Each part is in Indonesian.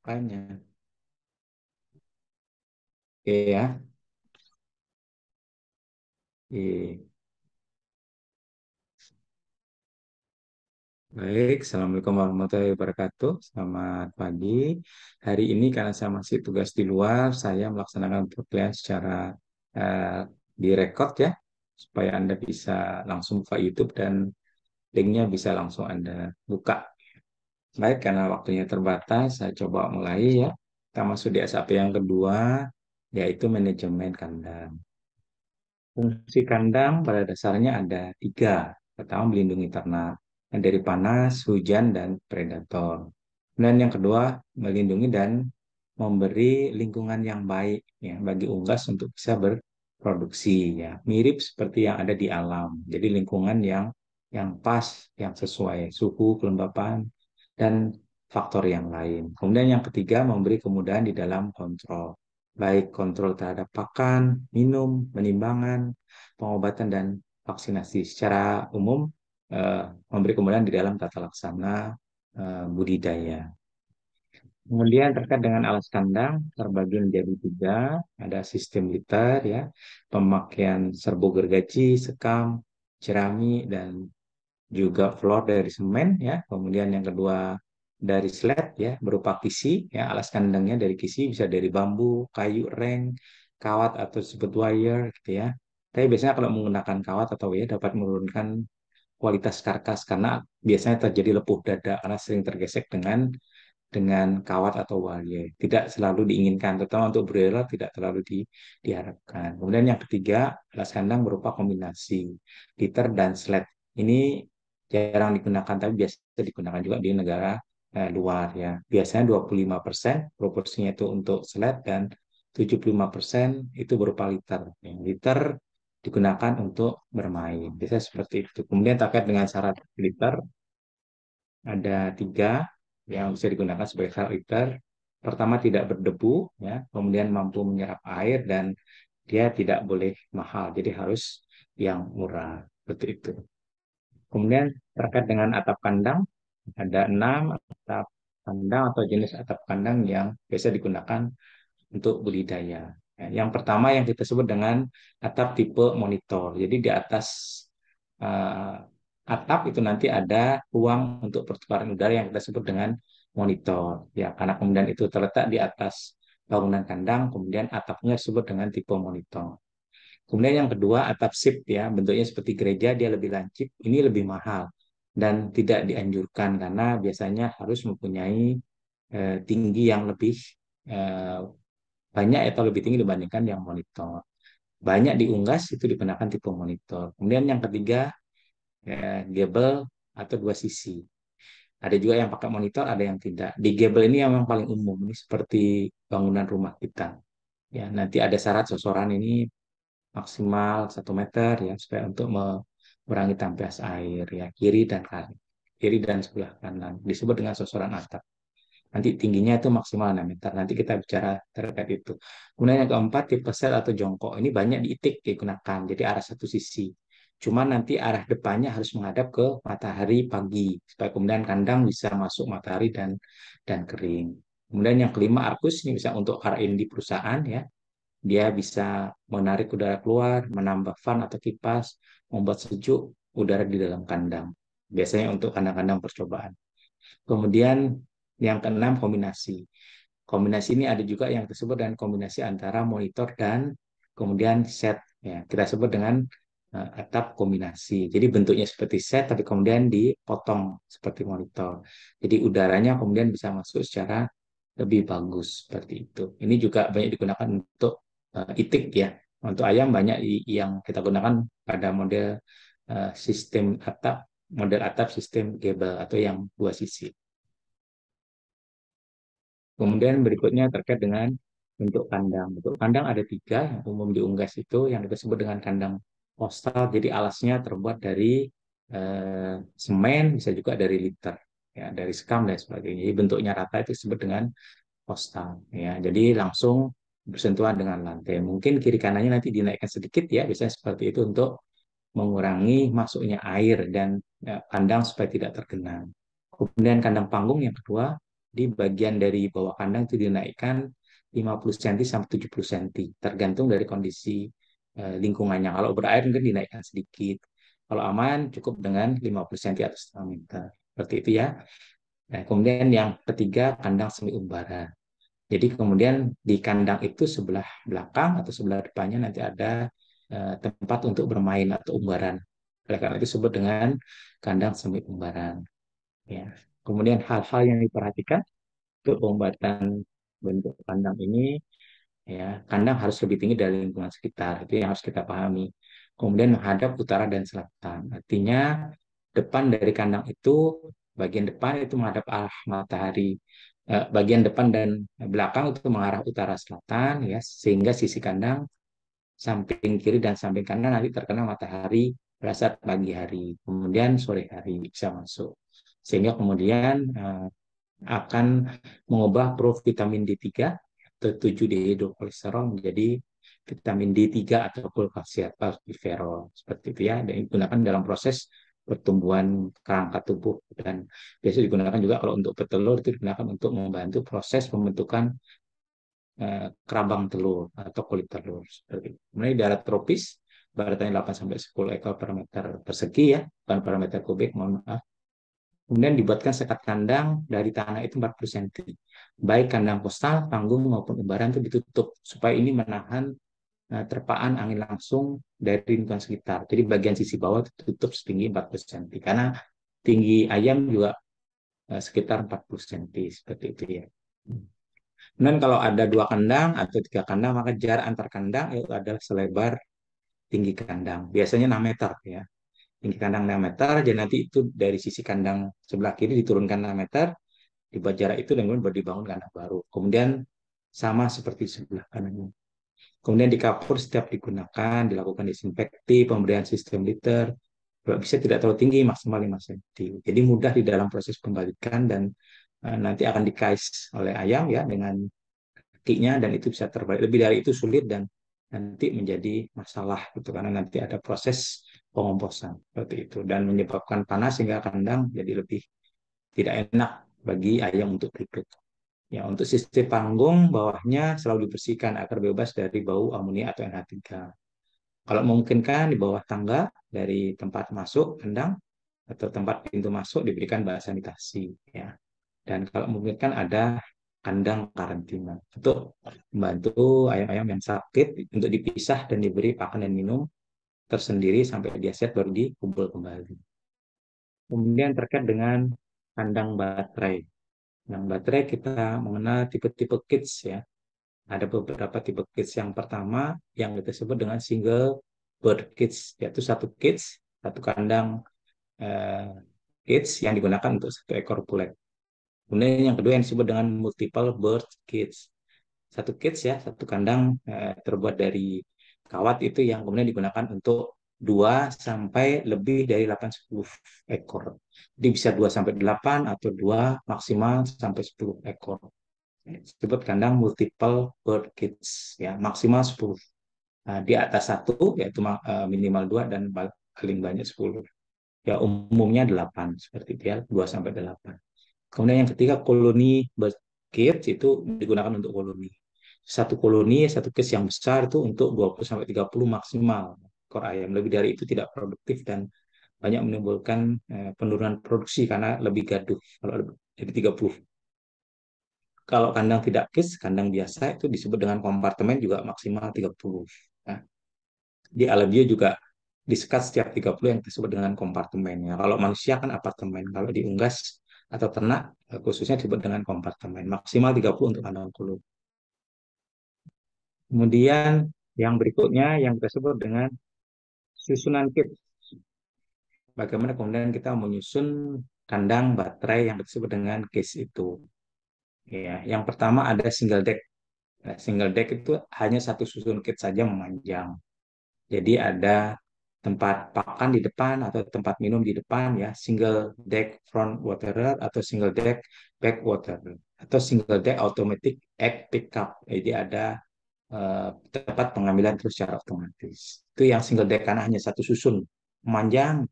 Makanya. Oke ya. Oke. Baik, Assalamualaikum warahmatullahi wabarakatuh. Selamat pagi. Hari ini karena saya masih tugas di luar, saya melaksanakan perkuliahan secara eh, direkod ya, supaya Anda bisa langsung buka YouTube dan linknya bisa langsung Anda buka. Baik, karena waktunya terbatas, saya coba mulai ya. Kita masuk di SAP yang kedua, yaitu manajemen kandang. Fungsi kandang pada dasarnya ada tiga. Pertama, melindungi ternak dari panas, hujan, dan predator. Dan yang kedua, melindungi dan memberi lingkungan yang baik ya bagi unggas untuk bisa berproduksi ya. Mirip seperti yang ada di alam. Jadi lingkungan yang pas, yang sesuai suhu, kelembapan, dan faktor yang lain. Kemudian yang ketiga, memberi kemudahan di dalam kontrol. Baik kontrol terhadap pakan, minum, penimbangan, pengobatan, dan vaksinasi. Secara umum, memberi kemudahan di dalam tata laksana budidaya. Kemudian terkait dengan alas kandang terbagi menjadi tiga, ada sistem liter ya, pemakaian serbuk gergaji, sekam, jerami, dan juga floor dari semen ya. Kemudian yang kedua dari slat ya, berupa kisi ya, alas kandangnya dari kisi bisa dari bambu, kayu, reng, kawat atau disebut wire gitu ya. Tapi biasanya kalau menggunakan kawat atau wire dapat menurunkan kualitas karkas karena biasanya terjadi lepuh dada karena sering tergesek dengan kawat atau wire. Tidak selalu diinginkan, terutama untuk broiler tidak terlalu diharapkan. Kemudian yang ketiga, alas kandang berupa kombinasi liter dan slat. Ini jarang digunakan, tapi biasa digunakan juga di negara luar ya. Biasanya 25% proporsinya itu untuk slat dan 75% itu berupa liter. Yang liter digunakan untuk bermain. Biasanya seperti itu. Kemudian terkait dengan syarat liter, ada tiga yang bisa digunakan sebagai filter. Pertama, tidak berdebu, ya. Kemudian mampu menyerap air dan dia tidak boleh mahal, jadi harus yang murah. Seperti itu. Kemudian terkait dengan atap kandang, ada enam atap kandang atau jenis atap kandang yang biasa digunakan untuk budidaya. Ya, yang pertama yang kita sebut dengan atap tipe monitor. Jadi di atas eh, atap itu nanti ada ruang untuk pertukaran udara yang kita sebut dengan monitor. Ya, karena kemudian itu terletak di atas bangunan kandang, kemudian atapnya disebut dengan tipe monitor. Kemudian yang kedua atap sip ya, bentuknya seperti gereja, dia lebih lancip, ini lebih mahal dan tidak dianjurkan karena biasanya harus mempunyai tinggi yang lebih eh, banyak atau lebih tinggi dibandingkan yang monitor. Banyak diunggas itu digunakan tipe monitor. Kemudian yang ketiga, gable atau dua sisi. Ada juga yang pakai monitor, ada yang tidak. Di gable ini yang memang paling umum, ini seperti bangunan rumah kita. Ya, nanti ada syarat sosoran ini maksimal 1 meter ya, supaya untuk mengurangi tampias air ya, kiri dan sebelah kanan. Disebut dengan sosoran atap. Nanti tingginya itu maksimal 6 meter. Nanti kita bicara terkait itu. Kemudian yang keempat, tipe sel atau jongkok. Ini banyak diitik digunakan. Jadi arah satu sisi. Cuma nanti arah depannya harus menghadap ke matahari pagi. Supaya kemudian kandang bisa masuk matahari dan kering. Kemudian yang kelima, arkus. Ini bisa untuk R&D di perusahaan ya. Dia bisa menarik udara keluar, menambah fan atau kipas, membuat sejuk udara di dalam kandang. Biasanya untuk kandang-kandang percobaan. Kemudian yang keenam kombinasi. Kombinasi ini ada juga yang disebut dengan kombinasi antara monitor dan kemudian set. Ya, kita sebut dengan atap kombinasi. Jadi bentuknya seperti set, tapi kemudian dipotong seperti monitor. Jadi udaranya kemudian bisa masuk secara lebih bagus seperti itu. Ini juga banyak digunakan untuk itik ya. Untuk ayam banyak yang kita gunakan pada sistem atap, model atap sistem gable atau yang dua sisi. Kemudian berikutnya terkait dengan bentuk kandang. Bentuk kandang ada tiga yang umum di Unggas itu yang kita sebut dengan kandang postal. Jadi alasnya terbuat dari semen, bisa juga dari liter, ya, dari sekam dan sebagainya. Jadi bentuknya rata itu disebut dengan postal. Ya, jadi langsung bersentuhan dengan lantai. Mungkin kiri kanannya nanti dinaikkan sedikit ya, biasanya seperti itu untuk mengurangi masuknya air dan kandang supaya tidak tergenang. Kemudian kandang panggung yang kedua di bagian dari bawah kandang itu dinaikkan 50 cm sampai 70 cm, tergantung dari kondisi lingkungannya. Kalau berair mungkin dinaikkan sedikit. Kalau aman cukup dengan 50 cm atau setengah meter. Seperti itu ya. Nah, kemudian yang ketiga kandang semi umbaran. Jadi kemudian di kandang itu sebelah belakang atau sebelah depannya nanti ada tempat untuk bermain atau umbaran. Oleh karena itu disebut dengan kandang semi umbaran. Ya. Kemudian hal-hal yang diperhatikan untuk pembuatan bentuk kandang ini, ya, kandang harus lebih tinggi dari lingkungan sekitar. Itu yang harus kita pahami. Kemudian menghadap utara dan selatan. Artinya depan dari kandang itu, bagian depan itu menghadap arah matahari. Bagian depan dan belakang itu mengarah utara selatan, ya, sehingga sisi kandang samping kiri dan samping kanan nanti terkena matahari pada saat pagi hari. Kemudian sore hari bisa masuk. Sehingga kemudian akan mengubah provitamin D3 atau 7-dehidrokolesterol menjadi vitamin D3 atau kulkalsiferol seperti itu ya, dan digunakan dalam proses pertumbuhan kerangka tubuh, dan biasa digunakan juga kalau untuk petelur itu digunakan untuk membantu proses pembentukan kerambang telur atau kulit telur seperti itu. Kemudian di daerah tropis baratnya 8 sampai 10 ekor per meter persegi ya, bukan per meter kubik, mohon maaf. Kemudian dibuatkan sekat kandang dari tanah itu 40 cm. Baik kandang kostal, panggung maupun ubaran itu ditutup supaya ini menahan terpaan angin langsung dari lingkungan sekitar. Jadi bagian sisi bawah ditutup setinggi 40 cm karena tinggi ayam juga sekitar 40 cm seperti itu ya. Kemudian kalau ada 2 kandang atau 3 kandang, maka jarak antar kandang itu adalah selebar tinggi kandang. Biasanya 6 meter ya. Tinggi kandang 6 meter, jadi nanti itu dari sisi kandang sebelah kiri diturunkan 6 meter, dibuat jarak itu dan kemudian baru dibangun kandang baru. Kemudian sama seperti sebelah kanannya. Kemudian di kapur setiap digunakan, dilakukan disinfekti, pemberian sistem liter, kalau bisa tidak terlalu tinggi, maksimal 5 cm. Jadi mudah di dalam proses pembalikan dan nanti akan dikais oleh ayam ya dengan kakinya, dan itu bisa terbalik. Lebih dari itu sulit dan nanti menjadi masalah gitu karena nanti ada proses pengomposan seperti itu dan menyebabkan panas sehingga kandang jadi lebih tidak enak bagi ayam untuk duduk. Ya, untuk sistem panggung bawahnya selalu dibersihkan agar bebas dari bau amonia atau NH3. Kalau memungkinkan di bawah tangga dari tempat masuk kandang atau tempat pintu masuk diberikan bak sanitasi ya. Dan kalau memungkinkan ada kandang karantina untuk membantu ayam-ayam yang sakit untuk dipisah dan diberi pakan dan minum tersendiri sampai dia sehat baru dikumpul kembali. Kemudian terkait dengan kandang baterai. Kandang baterai kita mengenal tipe-tipe kits ya. Ada beberapa tipe kits. Yang pertama yang kita sebut dengan single bird kits, yaitu satu kits, satu kandang eh, kits yang digunakan untuk satu ekor bulat. Kemudian yang kedua yang disebut dengan multiple bird cage. Satu cage ya, satu kandang terbuat dari kawat itu yang kemudian digunakan untuk 2 sampai lebih dari 8-10 ekor. Jadi bisa 2 sampai 8 atau 2 maksimal sampai 10 ekor. Disebut kandang multiple bird cage ya, maksimal 10. Nah, di atas satu yaitu minimal 2 dan paling banyak 10. Ya umumnya 8 seperti itu ya, 2 sampai 8. Kemudian yang ketiga koloni cage itu digunakan untuk koloni. Satu koloni, satu case yang besar itu untuk 20 sampai 30 maksimal ekor ayam. Lebih dari itu tidak produktif dan banyak menimbulkan penurunan produksi karena lebih gaduh kalau lebih dari 30. Kalau kandang tidak case, kandang biasa itu disebut dengan kompartemen juga maksimal 30. Nah, di alam bio juga disekat setiap 30 yang disebut dengan kompartemennya. Kalau manusia kan apartemen, kalau di unggas atau ternak khususnya disebut dengan kompartemen. Maksimal 30 untuk kandang kuluk. Kemudian yang berikutnya yang kita sebut dengan susunan kit. Bagaimana kemudian kita menyusun kandang baterai yang disebut dengan case itu. Ya, yang pertama ada single deck. Nah, single deck itu hanya satu susun kit saja memanjang. Jadi ada tempat pakan di depan atau tempat minum di depan ya, single deck front waterer atau single deck back waterer atau single deck automatic egg pickup. Jadi ada tempat pengambilan terus secara otomatis. Itu yang single deck karena hanya satu susun memanjang.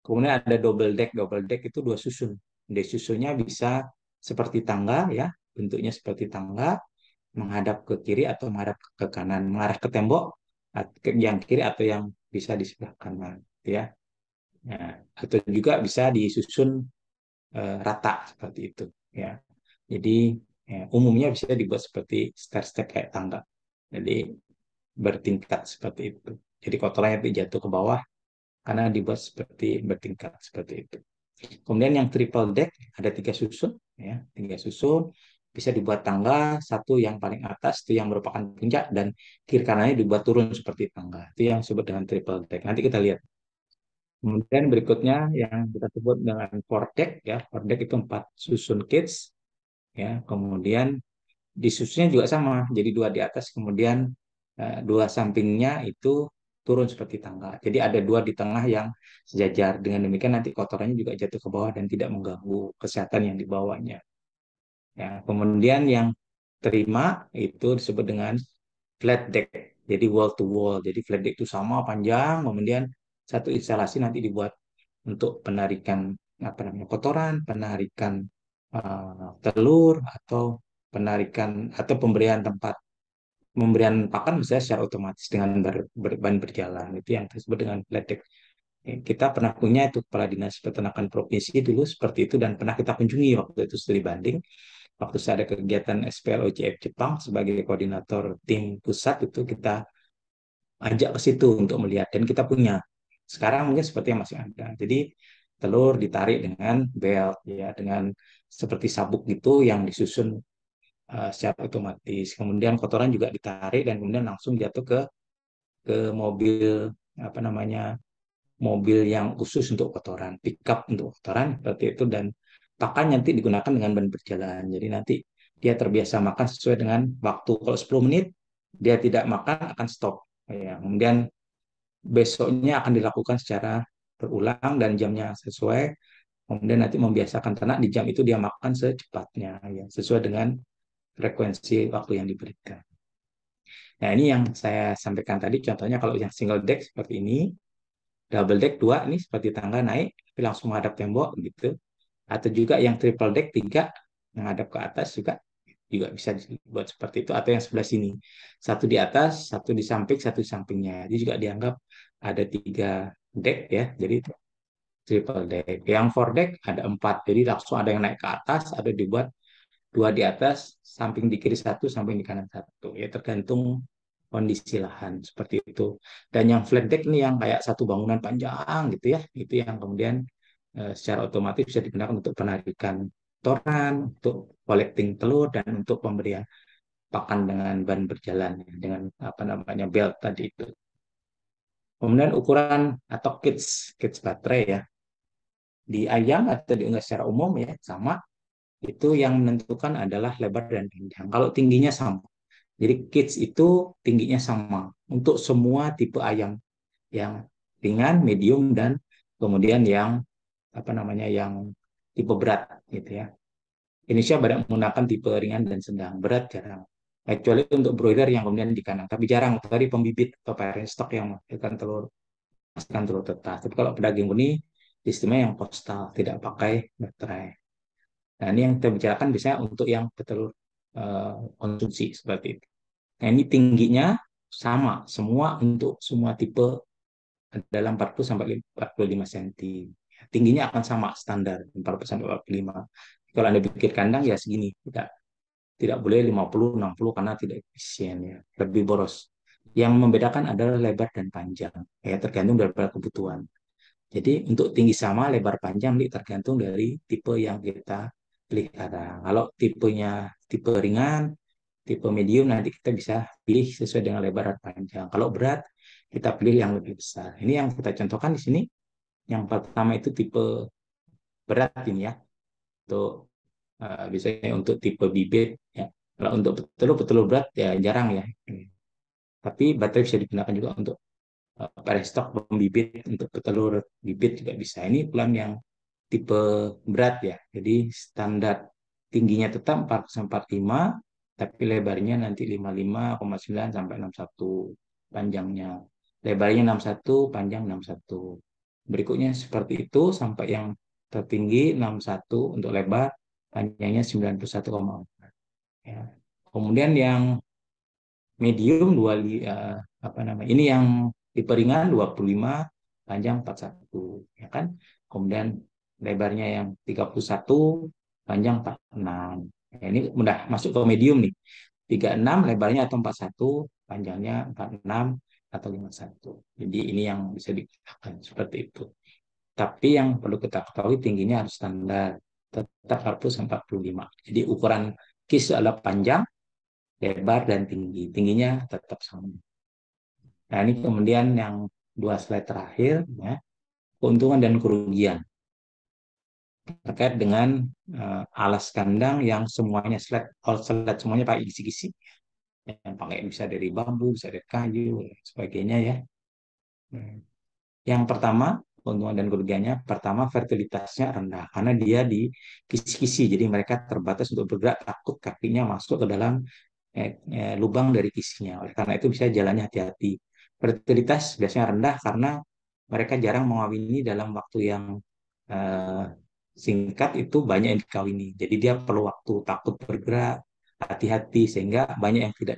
Kemudian ada double deck. Double deck itu 2 susun. Di susunnya bisa seperti tangga ya, bentuknya seperti tangga, menghadap ke kiri atau menghadap ke kanan, mengarah ke tembok yang kiri atau yang bisa di sebelah kanan, gitu ya. Nah, atau juga bisa disusun rata seperti itu, ya. Jadi umumnya bisa dibuat seperti step-step kayak tangga. Jadi bertingkat seperti itu. Jadi kotorannya itu jatuh ke bawah karena dibuat seperti bertingkat seperti itu. Kemudian yang triple deck ada 3 susun, ya, 3 susun bisa dibuat tangga, satu yang paling atas itu yang merupakan puncak dan kiri kanannya dibuat turun seperti tangga. Itu yang disebut dengan triple deck. Nanti kita lihat. Kemudian berikutnya yang kita sebut dengan four deck, ya, four deck itu 4 susun kids, ya. Kemudian di susunnya juga sama, jadi 2 di atas, kemudian 2 sampingnya itu turun seperti tangga. Jadi ada 2 di tengah yang sejajar. Dengan demikian nanti kotorannya juga jatuh ke bawah dan tidak mengganggu kesehatan yang dibawanya. Ya, kemudian yang terima itu disebut dengan flat deck. Jadi wall to wall. Jadi flat deck itu sama panjang, kemudian satu instalasi nanti dibuat untuk penarikan apa namanya kotoran, penarikan telur atau penarikan atau pemberian tempat pemberian pakan misalnya secara otomatis dengan ban berjalan itu yang disebut dengan flat deck. Kita pernah punya itu kepala dinas peternakan provinsi dulu seperti itu dan pernah kita kunjungi waktu itu studi banding waktu saya ada kegiatan SPLOCF Jepang sebagai koordinator tim pusat itu kita ajak ke situ untuk melihat dan kita punya sekarang mungkin seperti yang masih ada. Jadi telur ditarik dengan belt ya dengan seperti sabuk gitu yang disusun secara otomatis. Kemudian kotoran juga ditarik dan kemudian langsung jatuh ke mobil apa namanya mobil yang khusus untuk kotoran, pickup untuk kotoran seperti itu dan pakan nanti digunakan dengan ban berjalan. Jadi nanti dia terbiasa makan sesuai dengan waktu. Kalau 10 menit dia tidak makan akan stop. Ya, kemudian besoknya akan dilakukan secara berulang dan jamnya sesuai. Kemudian nanti membiasakan ternak di jam itu dia makan secepatnya ya, sesuai dengan frekuensi waktu yang diberikan. Nah, ini yang saya sampaikan tadi. Contohnya kalau yang single deck seperti ini, double deck 2 ini seperti tangga naik, tapi langsung menghadap tembok gitu. Atau juga yang triple deck 3 menghadap ke atas juga juga bisa dibuat seperti itu. Atau yang sebelah sini, satu di atas, satu di samping, satu di sampingnya. Jadi juga dianggap ada 3 deck ya. Jadi itu triple deck. Yang four deck ada 4. Jadi langsung ada yang naik ke atas, ada dibuat 2 di atas, samping di kiri satu, samping di kanan satu. Ya tergantung kondisi lahan seperti itu. Dan yang flat deck ini yang kayak satu bangunan panjang gitu ya, itu yang kemudian secara otomatis bisa digunakan untuk penarikan toran, untuk collecting telur dan untuk pemberian pakan dengan ban berjalan ya, dengan apa namanya belt tadi itu. Kemudian ukuran atau kits baterai ya di ayam atau di unggas secara umum ya sama itu yang menentukan adalah lebar dan panjang. Kalau tingginya sama. Jadi kids itu tingginya sama untuk semua tipe ayam yang ringan, medium dan kemudian yang apa namanya yang tipe berat gitu ya. Indonesia banyak menggunakan tipe ringan dan sedang, berat jarang. Kecuali untuk broiler yang kemudian di kandang, tapi jarang dari pembibit atau parent stock yang menghasilkan telur tetas. Tapi kalau pedaging murni, sistemnya yang postal, tidak pakai baterai. Nah, ini yang kita bicarakan biasanya untuk yang petelur konsumsi seperti itu. Nah, ini tingginya sama semua untuk semua tipe dalam 40 sampai 45 cm. Tingginya akan sama standar 40 sampai 45. Kalau Anda bikin kandang ya segini, tidak tidak boleh 50 60 karena tidak efisien ya, lebih boros. Yang membedakan adalah lebar dan panjang. Ya, tergantung dari kebutuhan. Jadi untuk tinggi sama, lebar panjang ini tergantung dari tipe yang kita pelihara. Kalau tipenya tipe ringan, tipe medium nanti kita bisa pilih sesuai dengan lebar dan panjang. Kalau berat, kita pilih yang lebih besar. Ini yang kita contohkan di sini. Yang pertama itu tipe berat ini ya. Untuk biasanya untuk tipe bibit ya. Kalau untuk petelur berat ya jarang ya. Tapi baterai bisa digunakan juga untuk stok pembibit untuk petelur bibit juga bisa. Ini plan yang tipe berat ya. Jadi standar tingginya tetap 4,45 tapi lebarnya nanti 55,9 sampai 61 panjangnya. Lebarnya 61, panjang 61. Berikutnya seperti itu sampai yang tertinggi 61 untuk lebar, panjangnya 91,4. Ya. Kemudian yang medium apa namanya? Ini yang tipe ringan 25, panjang 41, ya kan? Kemudian lebarnya yang 31, panjang 46. Ya, ini udah masuk ke medium nih. 36 lebarnya atau 41, panjangnya 46 atau 51. Jadi ini yang bisa digunakan seperti itu. Tapi yang perlu kita ketahui tingginya harus standar, tetap harus 45. Jadi ukuran kis adalah panjang, lebar, dan tinggi. Tingginya tetap sama. Nah, ini kemudian yang dua slide terakhir, ya, keuntungan dan kerugian terkait dengan alas kandang yang semuanya all slide semuanya pakai kisi-kisi. Yang pakai bisa dari bambu, bisa dari kayu, dan sebagainya ya. Yang pertama, keuntungan dan kerugiannya, pertama fertilitasnya rendah karena dia di kisi-kisi, jadi mereka terbatas untuk bergerak, takut kakinya masuk ke dalam lubang dari kisinya. Oleh karena itu bisa jalannya hati-hati. Fertilitas biasanya rendah karena mereka jarang mengawini dalam waktu yang eh, singkat, itu banyak yang dikawini. Jadi dia perlu waktu, takut bergerak, hati-hati, sehingga banyak yang tidak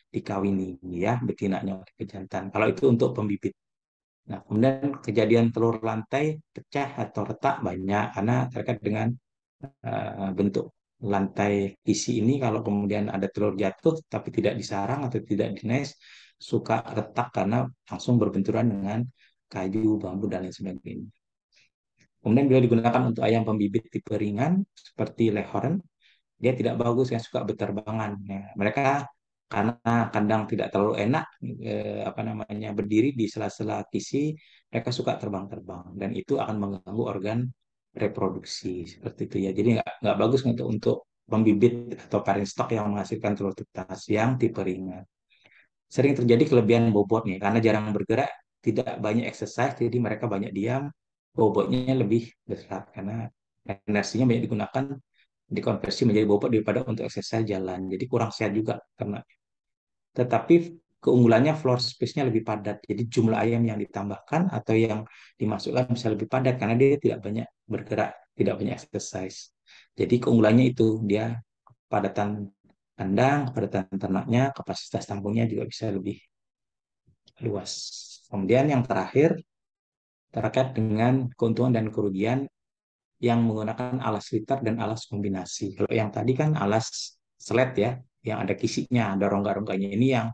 dikawini ya betinanya oleh pejantan. Kalau itu untuk pembibit. Nah, kemudian kejadian telur lantai pecah atau retak banyak karena terkait dengan bentuk lantai isi ini. Kalau kemudian ada telur jatuh tapi tidak disarang atau tidak dines, suka retak karena langsung berbenturan dengan kayu, bambu, dan lain sebagainya. Kemudian bila digunakan untuk ayam pembibit tipe ringan seperti Leghorn, dia tidak bagus yang suka berterbangan. Ya, mereka karena kandang tidak terlalu enak, apa namanya, berdiri di sela-sela kisi, mereka suka terbang-terbang dan itu akan mengganggu organ reproduksi seperti itu ya. Jadi nggak bagus untuk pembibit atau parent stock yang menghasilkan telur tetas yang tipe ringan. Sering terjadi kelebihan bobotnya karena jarang bergerak, tidak banyak exercise, jadi mereka banyak diam, bobotnya lebih besar karena energinya banyak digunakan dikonversi menjadi bobot daripada untuk exercise jalan. Jadi kurang sehat juga karena. Tetapi keunggulannya floor space-nya lebih padat. Jadi jumlah ayam yang ditambahkan atau yang dimasukkan bisa lebih padat karena dia tidak banyak bergerak, tidak banyak exercise. Jadi keunggulannya itu dia padatan kandang, padatan ternaknya, kapasitas tampungnya juga bisa lebih luas. Kemudian yang terakhir terkait dengan keuntungan dan kerugian yang menggunakan alas liter dan alas kombinasi. Kalau yang tadi kan alas slet ya, yang ada kisinya, ada rongga-rongganya. Ini yang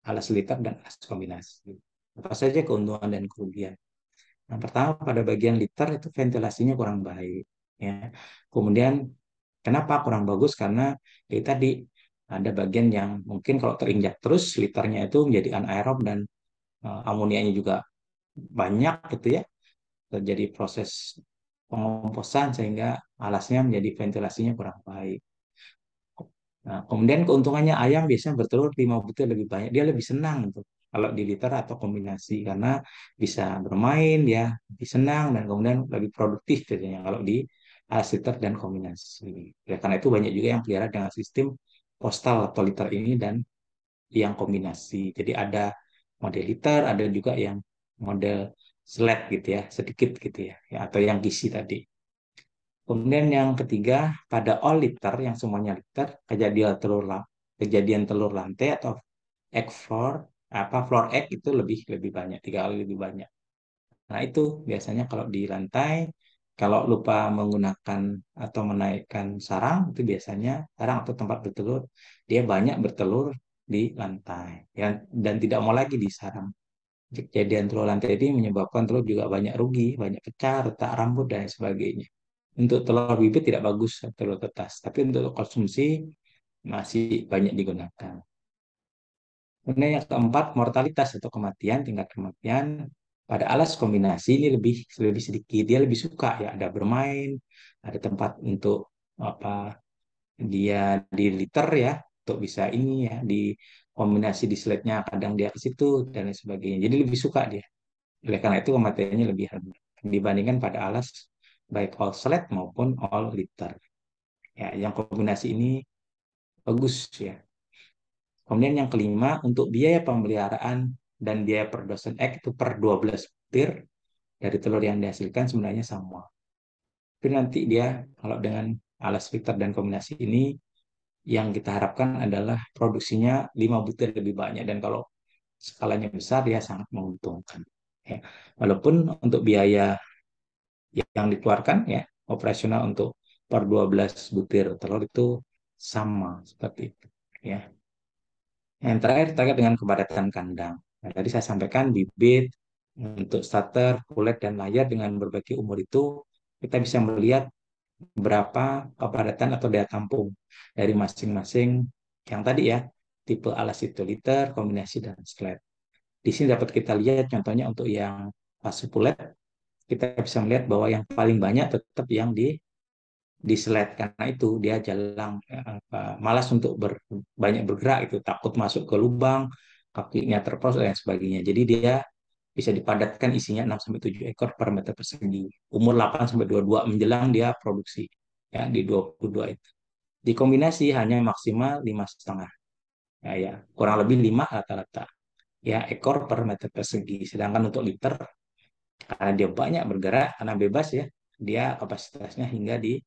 alas liter dan alas kombinasi. Apa saja keuntungan dan kerugian? Yang pertama, pada bagian liter itu ventilasinya kurang baik. Ya. Kemudian kenapa kurang bagus? Karena tadi ada bagian yang mungkin kalau terinjak terus liternya itu menjadi anaerob dan amonianya juga banyak gitu ya. Terjadi proses pengomposan sehingga alasnya menjadi ventilasinya kurang baik. Nah, kemudian keuntungannya ayam biasanya bertelur 5 butir lebih banyak. Dia lebih senang tuh kalau di liter atau kombinasi karena bisa bermain ya, lebih senang dan kemudian lebih produktif biasanya kalau di liter dan kombinasi. Ya, karena itu banyak juga yang pelihara dengan sistem postal atau liter ini dan yang kombinasi. Jadi ada model liter, ada juga yang model slet gitu ya, sedikit gitu ya, ya atau yang gizi tadi. Kemudian yang ketiga, pada all liter yang semuanya liter, kejadian telur lantai atau egg floor, apa floor egg itu lebih lebih banyak, 3 kali lebih banyak. Nah, itu biasanya kalau di lantai, kalau lupa menggunakan atau menaikkan sarang, itu biasanya sarang atau tempat bertelur, dia banyak bertelur di lantai ya, dan tidak mau lagi di sarang. Kejadian telur lantai ini menyebabkan telur juga banyak rugi, banyak pecah, retak rambut, dan sebagainya. Untuk telur bibit tidak bagus, telur tetas, tapi untuk konsumsi masih banyak digunakan. Kemudian yang keempat, mortalitas atau kematian, tingkat kematian pada alas kombinasi ini lebih lebih sedikit. Dia lebih suka ya ada bermain, ada tempat untuk apa dia di liter ya, untuk bisa ini ya di kombinasi di slide-nya kadang dia ke situ dan lain sebagainya. Jadi lebih suka dia. Oleh karena itu kematiannya lebih rendah dibandingkan pada alas baik all sled maupun all liter. Ya, yang kombinasi ini bagus ya. Kemudian yang kelima, untuk biaya pemeliharaan dan biaya per dosen egg itu per 12 butir dari telur yang dihasilkan sebenarnya sama. Tapi nanti dia kalau dengan alas filter dan kombinasi ini yang kita harapkan adalah produksinya 5 butir lebih banyak, dan kalau skalanya besar dia sangat menguntungkan. Ya. Walaupun untuk biaya yang dikeluarkan ya operasional untuk per 12 butir telur itu sama seperti itu. Ya. Yang terakhir terkait dengan kepadatan kandang. Nah, tadi saya sampaikan bibit untuk starter, kulit, dan layar dengan berbagai umur itu kita bisa melihat berapa kepadatan atau daya tampung dari masing-masing yang tadi ya, tipe alas itu liter, kombinasi, dan slet. Di sini dapat kita lihat contohnya untuk yang pasupulet, kita bisa melihat bahwa yang paling banyak tetap yang di slide karena itu dia jalan malas untuk banyak bergerak itu, takut masuk ke lubang, kakinya terproses dan sebagainya. Jadi dia bisa dipadatkan isinya 6 sampai 7 ekor per meter persegi. Umur 8 sampai 22 menjelang dia produksi ya di 22 itu. Dikombinasi hanya maksimal 5,5. Ya, ya, kurang lebih 5 rata-rata ya ekor per meter persegi. Sedangkan untuk liter karena dia banyak bergerak karena bebas ya, dia kapasitasnya hingga di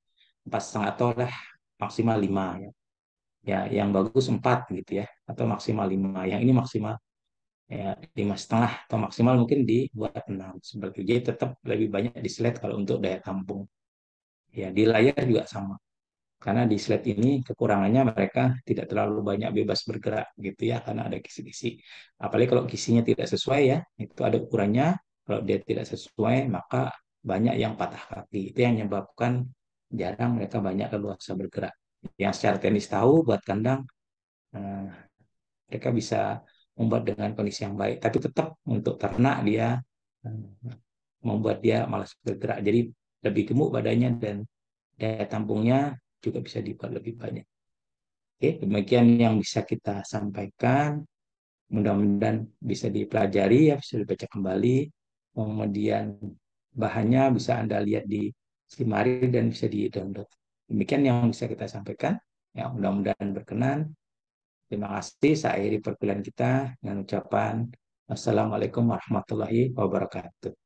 4,5 atau lah maksimal 5 ya. Ya, yang bagus 4 gitu ya, atau maksimal 5. Yang ini maksimal ya 5,5 atau maksimal mungkin dibuat 6 seperti itu. Jadi tetap lebih banyak di slide kalau untuk daya tampung. Ya, di layar juga sama. Karena di slide ini kekurangannya mereka tidak terlalu banyak bebas bergerak gitu ya, karena ada kisi-kisi. Apalagi kalau kisinya tidak sesuai ya, itu ada ukurannya. Kalau dia tidak sesuai, maka banyak yang patah kaki. Itu yang menyebabkan jarang mereka banyak keluasa bergerak. Yang secara teknis tahu buat kandang, eh, mereka bisa membuat dengan kondisi yang baik. Tapi tetap untuk ternak dia membuat dia malas bergerak. Jadi lebih gemuk badannya dan daya tampungnya juga bisa dibuat lebih banyak. Oke, demikian yang bisa kita sampaikan. Mudah-mudahan bisa dipelajari ya, bisa dibaca kembali. Kemudian bahannya bisa Anda lihat di Simari dan bisa di-download. Demikian yang bisa kita sampaikan. Ya, mudah-mudahan berkenan. Terima kasih. Saya akhiri perkuliahan kita dengan ucapan Assalamualaikum warahmatullahi wabarakatuh.